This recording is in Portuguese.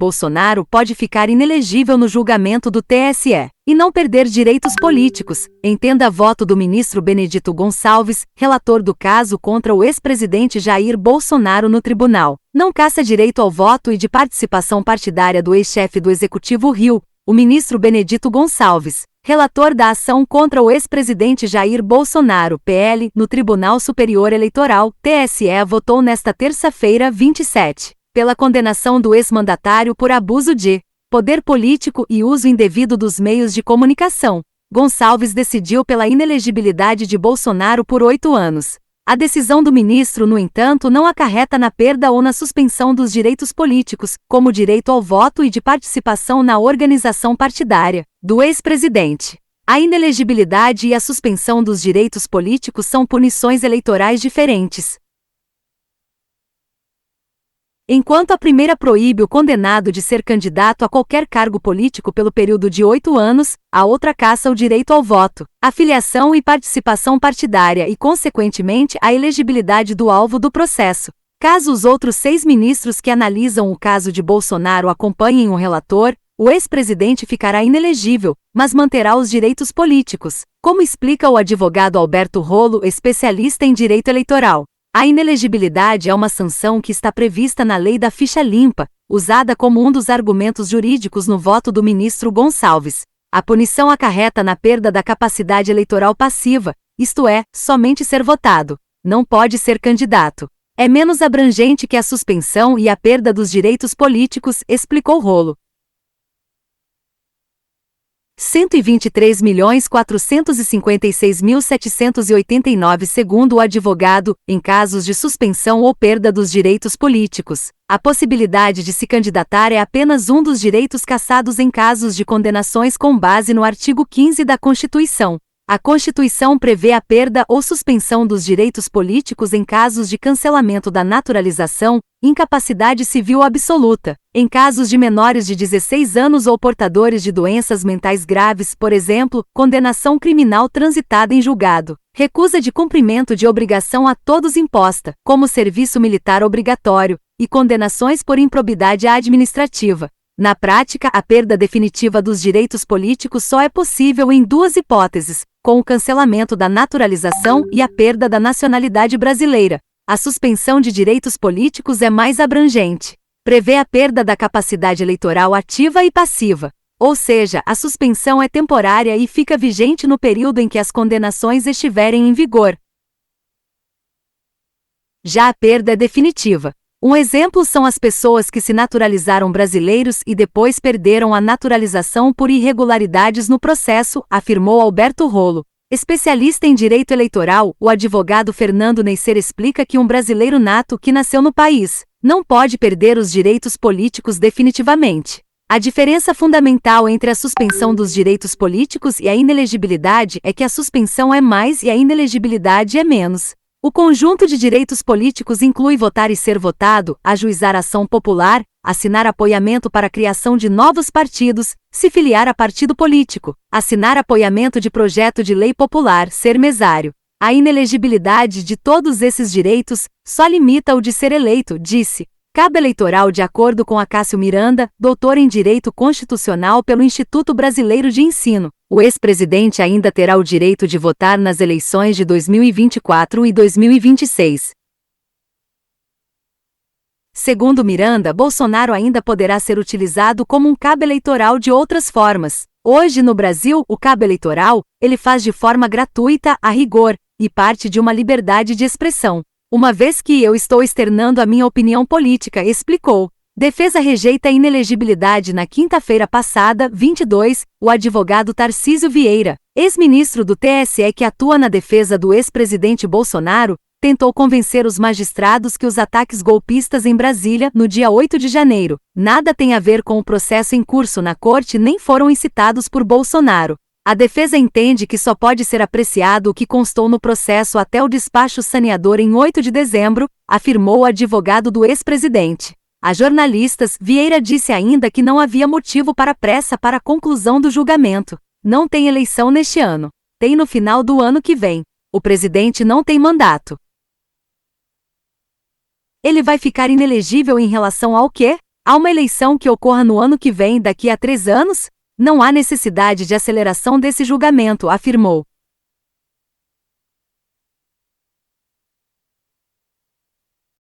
Bolsonaro pode ficar inelegível no julgamento do TSE e não perder direitos políticos. Entenda voto do ministro Benedito Gonçalves, relator do caso contra o ex-presidente Jair Bolsonaro no tribunal. Não caça direito ao voto e de participação partidária do ex-chefe do Executivo Rio, o ministro Benedito Gonçalves, relator da ação contra o ex-presidente Jair Bolsonaro, PL, no Tribunal Superior Eleitoral, TSE, votou nesta terça-feira, 27. Pela condenação do ex-mandatário por abuso de poder político e uso indevido dos meios de comunicação. Gonçalves decidiu pela inelegibilidade de Bolsonaro por 8 anos. A decisão do ministro, no entanto, não acarreta na perda ou na suspensão dos direitos políticos, como o direito ao voto e de participação na organização partidária, do ex-presidente. A inelegibilidade e a suspensão dos direitos políticos são punições eleitorais diferentes. Enquanto a primeira proíbe o condenado de ser candidato a qualquer cargo político pelo período de 8 anos, a outra caça o direito ao voto, à filiação e participação partidária e, consequentemente, a elegibilidade do alvo do processo. Caso os outros 6 ministros que analisam o caso de Bolsonaro acompanhem o relator, o ex-presidente ficará inelegível, mas manterá os direitos políticos, como explica o advogado Alberto Rolo, especialista em direito eleitoral. A inelegibilidade é uma sanção que está prevista na Lei da Ficha Limpa, usada como um dos argumentos jurídicos no voto do ministro Gonçalves. A punição acarreta na perda da capacidade eleitoral passiva, isto é, somente ser votado. Não pode ser candidato. É menos abrangente que a suspensão e a perda dos direitos políticos, explicou Rolo. 123.456.789 segundo o advogado, em casos de suspensão ou perda dos direitos políticos. A possibilidade de se candidatar é apenas um dos direitos cassados em casos de condenações com base no artigo 15 da Constituição. A Constituição prevê a perda ou suspensão dos direitos políticos em casos de cancelamento da naturalização, incapacidade civil absoluta, em casos de menores de 16 anos ou portadores de doenças mentais graves, por exemplo, condenação criminal transitada em julgado, recusa de cumprimento de obrigação a todos imposta, como serviço militar obrigatório, e condenações por improbidade administrativa. Na prática, a perda definitiva dos direitos políticos só é possível em 2 hipóteses: com o cancelamento da naturalização e a perda da nacionalidade brasileira. A suspensão de direitos políticos é mais abrangente. Prevê a perda da capacidade eleitoral ativa e passiva. Ou seja, a suspensão é temporária e fica vigente no período em que as condenações estiverem em vigor. Já a perda é definitiva. Um exemplo são as pessoas que se naturalizaram brasileiros e depois perderam a naturalização por irregularidades no processo, afirmou Alberto Rolo. Especialista em direito eleitoral, o advogado Fernando Neisser explica que um brasileiro nato que nasceu no país não pode perder os direitos políticos definitivamente. A diferença fundamental entre a suspensão dos direitos políticos e a inelegibilidade é que a suspensão é mais e a inelegibilidade é menos. O conjunto de direitos políticos inclui votar e ser votado, ajuizar ação popular, assinar apoiamento para a criação de novos partidos, se filiar a partido político, assinar apoiamento de projeto de lei popular, ser mesário. A inelegibilidade de todos esses direitos só limita o de ser eleito, disse. Cabo eleitoral de acordo com Acácio Miranda, doutor em Direito Constitucional pelo Instituto Brasileiro de Ensino. O ex-presidente ainda terá o direito de votar nas eleições de 2024 e 2026. Segundo Miranda, Bolsonaro ainda poderá ser utilizado como um cabo eleitoral de outras formas. Hoje no Brasil, o cabo eleitoral, ele faz de forma gratuita, a rigor, e parte de uma liberdade de expressão. Uma vez que eu estou externando a minha opinião política, explicou. Defesa rejeita a inelegibilidade na quinta-feira passada, 22, o advogado Tarcísio Vieira, ex-ministro do TSE que atua na defesa do ex-presidente Bolsonaro, tentou convencer os magistrados que os ataques golpistas em Brasília, no dia 8 de janeiro, nada tem a ver com o processo em curso na corte nem foram incitados por Bolsonaro. A defesa entende que só pode ser apreciado o que constou no processo até o despacho saneador em 8 de dezembro, afirmou o advogado do ex-presidente. A jornalistas, Vieira disse ainda que não havia motivo para pressa para a conclusão do julgamento. Não tem eleição neste ano. Tem no final do ano que vem. O presidente não tem mandato. Ele vai ficar inelegível em relação ao quê? Há uma eleição que ocorra no ano que vem, daqui a 3 anos? Não há necessidade de aceleração desse julgamento, afirmou.